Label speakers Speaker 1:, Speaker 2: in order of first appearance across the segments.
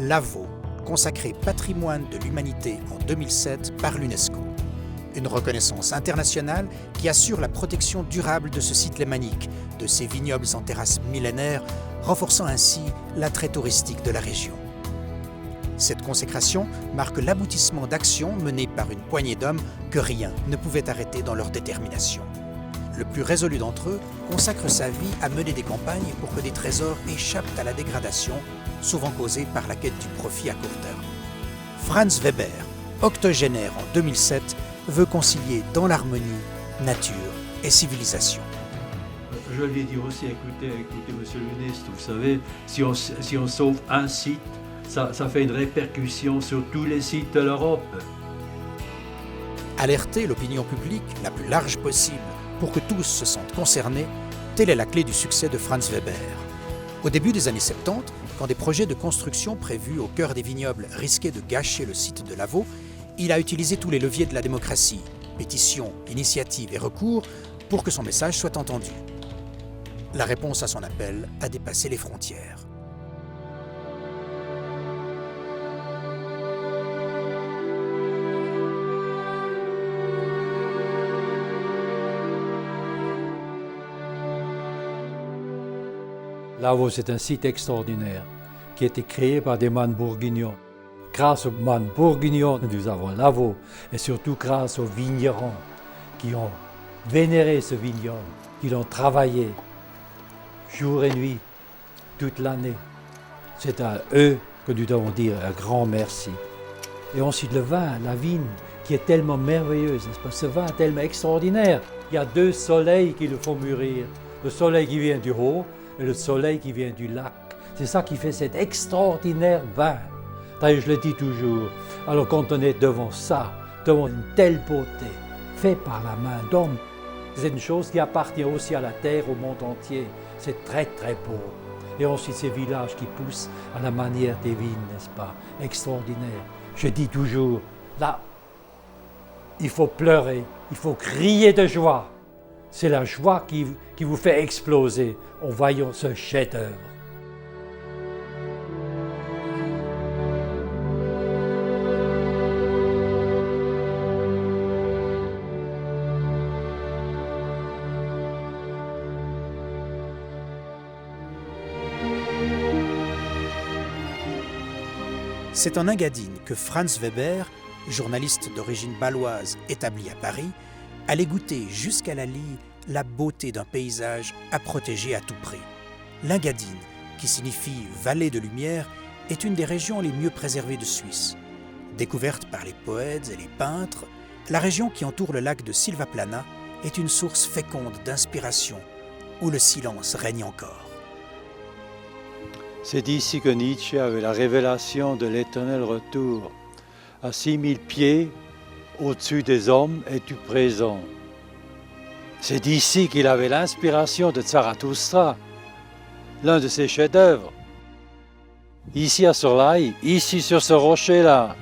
Speaker 1: Lavaux, consacré patrimoine de l'humanité en 2007 par l'UNESCO. Une reconnaissance internationale qui assure la protection durable de ce site lémanique, de ses vignobles en terrasse millénaires, renforçant ainsi l'attrait touristique de la région. Cette consécration marque l'aboutissement d'actions menées par une poignée d'hommes que rien ne pouvait arrêter dans leur détermination. Le plus résolu d'entre eux consacre sa vie à mener des campagnes pour que des trésors échappent à la dégradation, souvent causée par la quête du profit à court terme. Franz Weber, octogénaire en 2007, veut concilier dans l'harmonie nature et civilisation.
Speaker 2: Je lui ai dit aussi, écoutez, monsieur le ministre, vous savez, si on sauve un site, ça fait une répercussion sur tous les sites de l'Europe.
Speaker 1: Alerter l'opinion publique la plus large possible pour que tous se sentent concernés, telle est la clé du succès de Franz Weber. Au début des années 70, quand des projets de construction prévus au cœur des vignobles risquaient de gâcher le site de Lavaux, il a utilisé tous les leviers de la démocratie, pétitions, initiatives et recours, pour que son message soit entendu. La réponse à son appel a dépassé les frontières.
Speaker 3: Lavaux, c'est un site extraordinaire qui a été créé par des moines bourguignons. Grâce aux moines bourguignons, nous avons Lavaux, et surtout grâce aux vignerons qui ont vénéré ce vignoble, qui l'ont travaillé jour et nuit, toute l'année. C'est à eux que nous devons dire un grand merci. Et ensuite le vin, la vigne, qui est tellement merveilleuse, n'est-ce pas? Ce vin est tellement extraordinaire. Il y a deux soleils qui le font mûrir. Le soleil qui vient du haut et le soleil qui vient du lac. C'est ça qui fait cet extraordinaire vin. D'ailleurs, je le dis toujours, alors quand on est devant ça, devant une telle beauté, faite par la main d'homme, c'est une chose qui appartient aussi à la terre, au monde entier. C'est très très beau. Et ensuite ces villages qui poussent à la manière des vignes, n'est-ce pas? Extraordinaire. Je dis toujours, là, il faut pleurer, il faut crier de joie. C'est la joie qui vous fait exploser en voyant ce chef-d'œuvre.
Speaker 1: C'est en Engadine que Franz Weber, journaliste d'origine bâloise établi à Paris, allait goûter jusqu'à la lie la beauté d'un paysage à protéger à tout prix. L'Engadine, qui signifie vallée de lumière, est une des régions les mieux préservées de Suisse. Découverte par les poètes et les peintres, la région qui entoure le lac de Silvaplana est une source féconde d'inspiration, où le silence règne encore.
Speaker 4: C'est ici que Nietzsche avait la révélation de l'éternel retour. À 6000 pieds, au-dessus des hommes, es-tu présent? C'est ici qu'il avait l'inspiration de Zarathustra, l'un de ses chefs-d'œuvre. Ici à Sorlaï, ici sur ce rocher-là.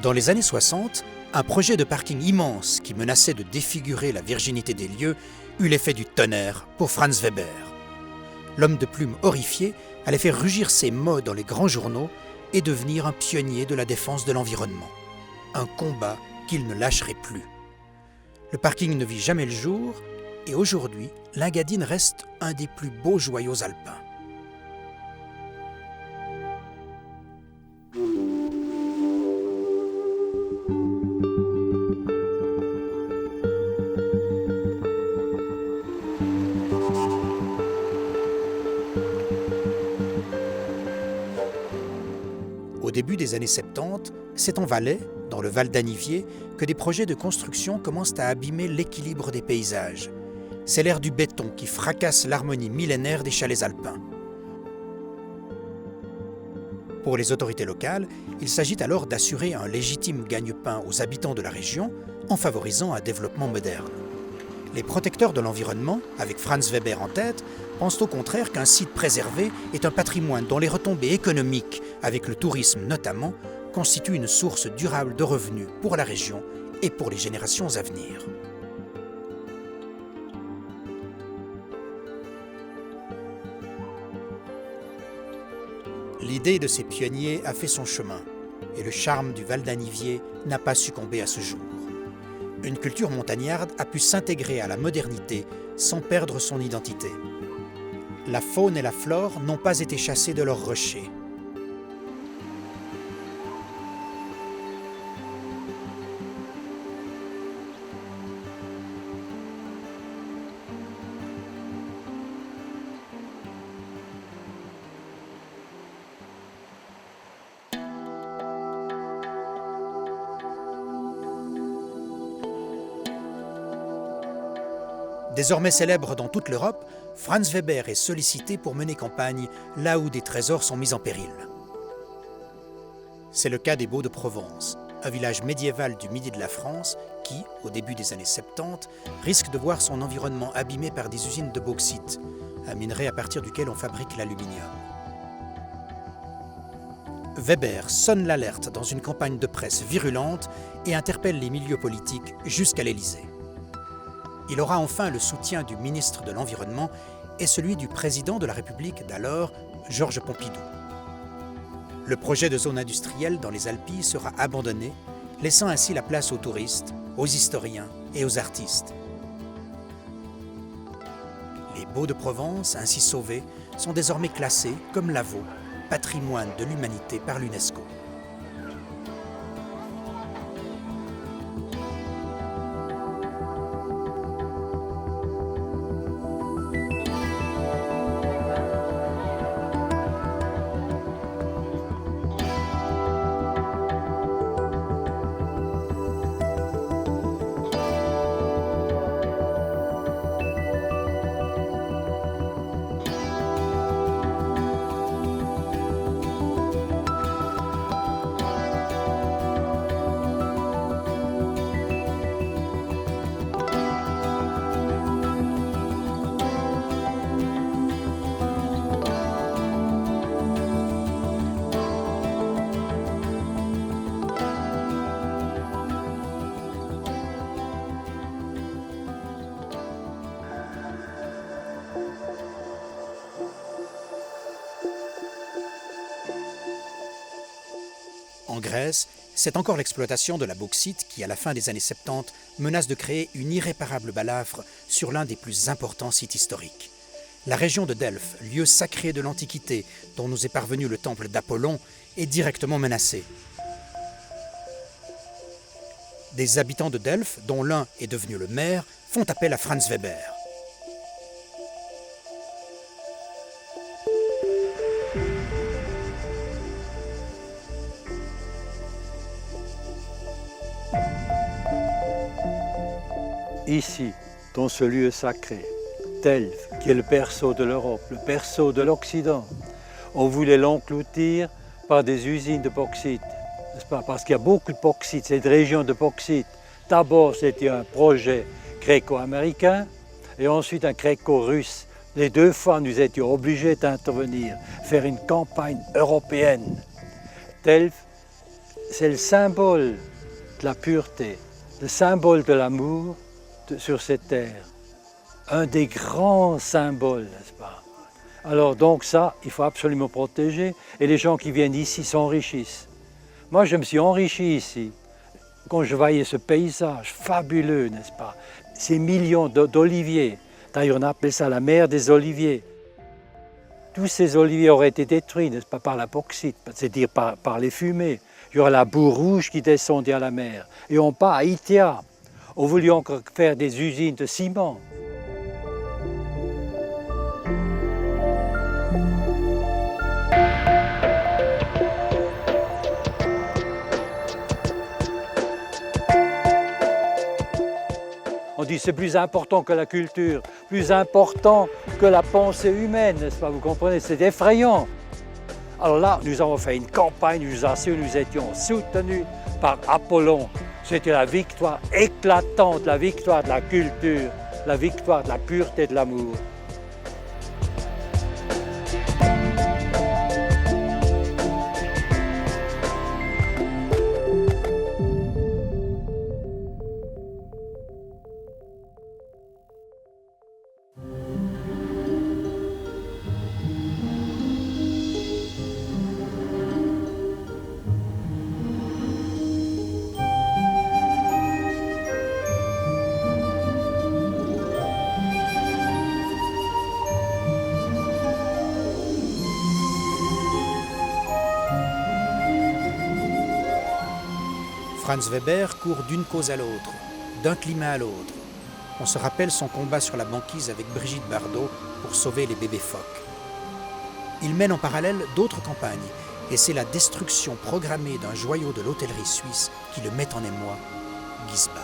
Speaker 1: Dans les années 60, un projet de parking immense qui menaçait de défigurer la virginité des lieux eut l'effet du tonnerre pour Franz Weber. L'homme de plume horrifié allait faire rugir ses mots dans les grands journaux et devenir un pionnier de la défense de l'environnement. Un combat qu'il ne lâcherait plus. Le parking ne vit jamais le jour et aujourd'hui, l'Engadine reste un des plus beaux joyaux alpins. Au début des années 70, c'est en Valais, dans le Val d'Anniviers, que des projets de construction commencent à abîmer l'équilibre des paysages. C'est l'ère du béton qui fracasse l'harmonie millénaire des chalets alpins. Pour les autorités locales, il s'agit alors d'assurer un légitime gagne-pain aux habitants de la région en favorisant un développement moderne. Les protecteurs de l'environnement, avec Franz Weber en tête, pensent au contraire qu'un site préservé est un patrimoine dont les retombées économiques, avec le tourisme notamment, constituent une source durable de revenus pour la région et pour les générations à venir. L'idée de ces pionniers a fait son chemin et le charme du Val d'Anniviers n'a pas succombé à ce jour. Une culture montagnarde a pu s'intégrer à la modernité sans perdre son identité. La faune et la flore n'ont pas été chassées de leurs rochers. Désormais célèbre dans toute l'Europe, Franz Weber est sollicité pour mener campagne là où des trésors sont mis en péril. C'est le cas des Baux-de-Provence, un village médiéval du midi de la France qui, au début des années 70, risque de voir son environnement abîmé par des usines de bauxite, un minerai à partir duquel on fabrique l'aluminium. Weber sonne l'alerte dans une campagne de presse virulente et interpelle les milieux politiques jusqu'à l'Élysée. Il aura enfin le soutien du ministre de l'Environnement et celui du président de la République d'alors, Georges Pompidou. Le projet de zone industrielle dans les Alpilles sera abandonné, laissant ainsi la place aux touristes, aux historiens et aux artistes. Les Baux-de-Provence, ainsi sauvés, sont désormais classés, comme Lavaux, patrimoine de l'humanité par l'UNESCO. En Grèce, c'est encore l'exploitation de la bauxite qui, à la fin des années 70, menace de créer une irréparable balafre sur l'un des plus importants sites historiques. La région de Delphes, lieu sacré de l'Antiquité dont nous est parvenu le temple d'Apollon, est directement menacée. Des habitants de Delphes, dont l'un est devenu le maire, font appel à Franz Weber.
Speaker 4: Ici, dans ce lieu sacré, Delphes, qui est le berceau de l'Europe, le berceau de l'Occident, on voulait l'engloutir par des usines de bauxite, n'est-ce pas? Parce qu'il y a beaucoup de bauxite, cette région de bauxite. D'abord, c'était un projet gréco-américain et ensuite un gréco-russe. Les deux fois, nous étions obligés d'intervenir, faire une campagne européenne. Delphes, c'est le symbole de la pureté, le symbole de l'amour sur cette terre. Un des grands symboles, n'est-ce pas? Alors donc ça, il faut absolument protéger et les gens qui viennent ici s'enrichissent. Moi, je me suis enrichi ici, quand je voyais ce paysage fabuleux, n'est-ce pas? Ces millions d'oliviers, d'ailleurs on appelle ça la mer des oliviers. Tous ces oliviers auraient été détruits, n'est-ce pas, par la bauxite, c'est-à-dire par les fumées. Il y aurait la boue rouge qui descendait à la mer. Et on part à Itia. On voulait encore faire des usines de ciment. On dit c'est plus important que la culture, plus important que la pensée humaine, n'est-ce pas? Vous comprenez, c'est effrayant. Alors là, nous avons fait une campagne, je vous assure, nous étions soutenus par Apollon. C'était la victoire éclatante, la victoire de la culture, la victoire de la pureté de l'amour.
Speaker 1: Franz Weber court d'une cause à l'autre, d'un climat à l'autre. On se rappelle son combat sur la banquise avec Brigitte Bardot pour sauver les bébés phoques. Il mène en parallèle d'autres campagnes, et c'est la destruction programmée d'un joyau de l'hôtellerie suisse qui le met en émoi, Giesbach.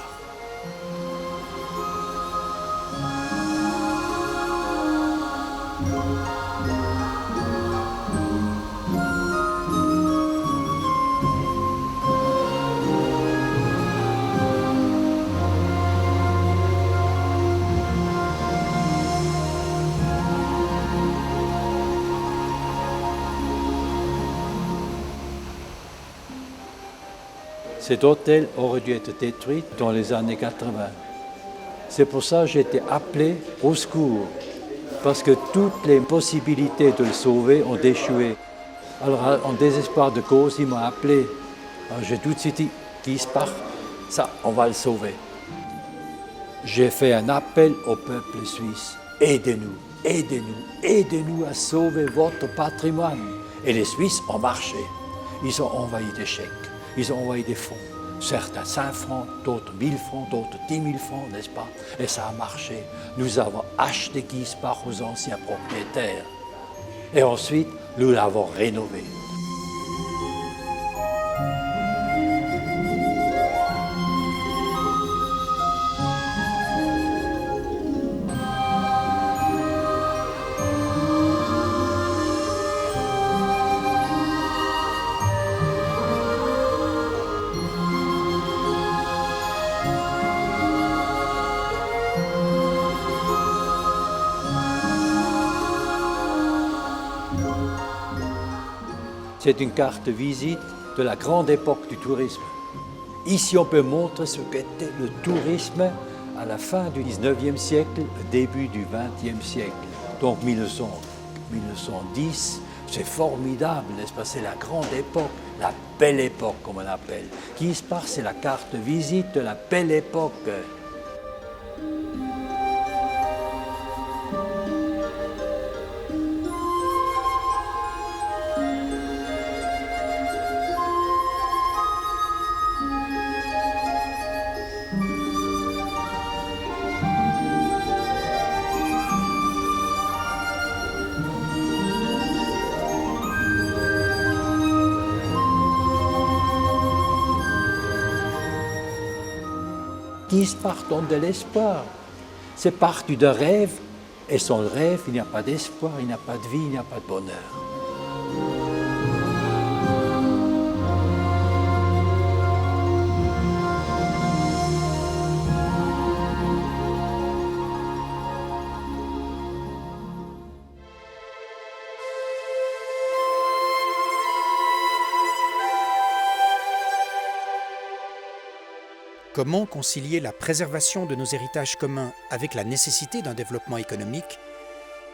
Speaker 4: Cet hôtel aurait dû être détruit dans les années 80. C'est pour ça que j'ai été appelé au secours, parce que toutes les possibilités de le sauver ont échoué. Alors, en désespoir de cause, il m'a appelé. Alors, j'ai tout de suite dit, Giesbach, ça, on va le sauver. J'ai fait un appel au peuple suisse. Aidez-nous, aidez-nous, aidez-nous à sauver votre patrimoine. Et les Suisses ont marché. Ils ont envoyé des chèques. Ils ont envoyé des fonds, certains 5 francs, d'autres 1000 francs, d'autres 10 000 francs, n'est-ce pas? Et ça a marché. Nous avons acheté Giesbach aux anciens propriétaires. Et ensuite, nous l'avons rénové. C'est une carte visite de la grande époque du tourisme. Ici, on peut montrer ce qu'était le tourisme à la fin du 19e siècle, début du 20e siècle. Donc 1910, c'est formidable, n'est-ce pas? C'est la grande époque, la belle époque, comme on l'appelle. Giesbach, c'est la carte visite de la belle époque. Giesbach donne de l'espoir. C'est parti d'un rêve, et sans le rêve, il n'y a pas d'espoir, il n'y a pas de vie, il n'y a pas de bonheur.
Speaker 1: Comment concilier la préservation de nos héritages communs avec la nécessité d'un développement économique?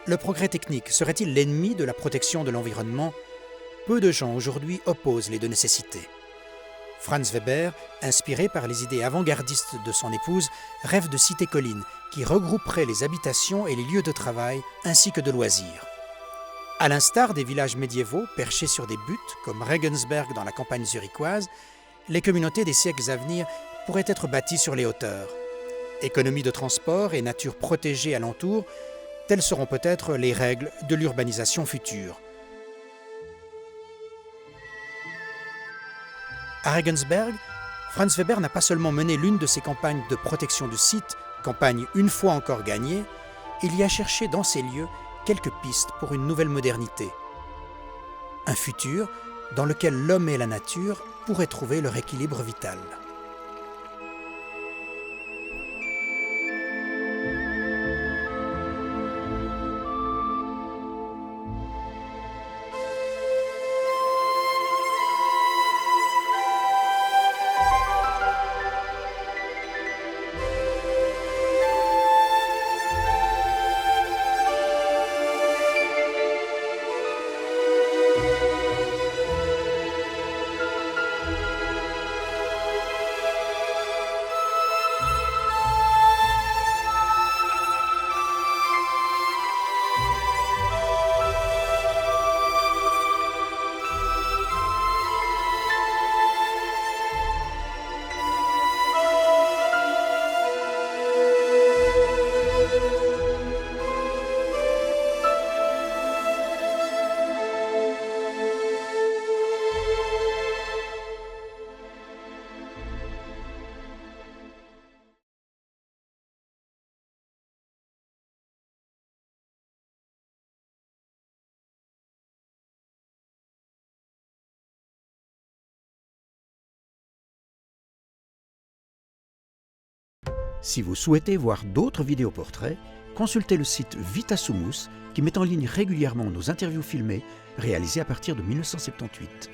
Speaker 1: Le progrès technique serait-il l'ennemi de la protection de l'environnement? Peu de gens aujourd'hui opposent les deux nécessités. Franz Weber, inspiré par les idées avant-gardistes de son épouse, rêve de cités-collines qui regrouperaient les habitations et les lieux de travail ainsi que de loisirs. À l'instar des villages médiévaux perchés sur des buttes comme Regensberg dans la campagne zurichoise, les communautés des siècles à venir pourraient être bâties sur les hauteurs. Économie de transport et nature protégée alentour, telles seront peut-être les règles de l'urbanisation future. À Regensberg, Franz Weber n'a pas seulement mené l'une de ses campagnes de protection du site, campagne une fois encore gagnée, il y a cherché dans ces lieux quelques pistes pour une nouvelle modernité. Un futur dans lequel l'homme et la nature pourraient trouver leur équilibre vital. Si vous souhaitez voir d'autres vidéoportraits, consultez le site Vitasumus qui met en ligne régulièrement nos interviews filmées réalisées à partir de 1978.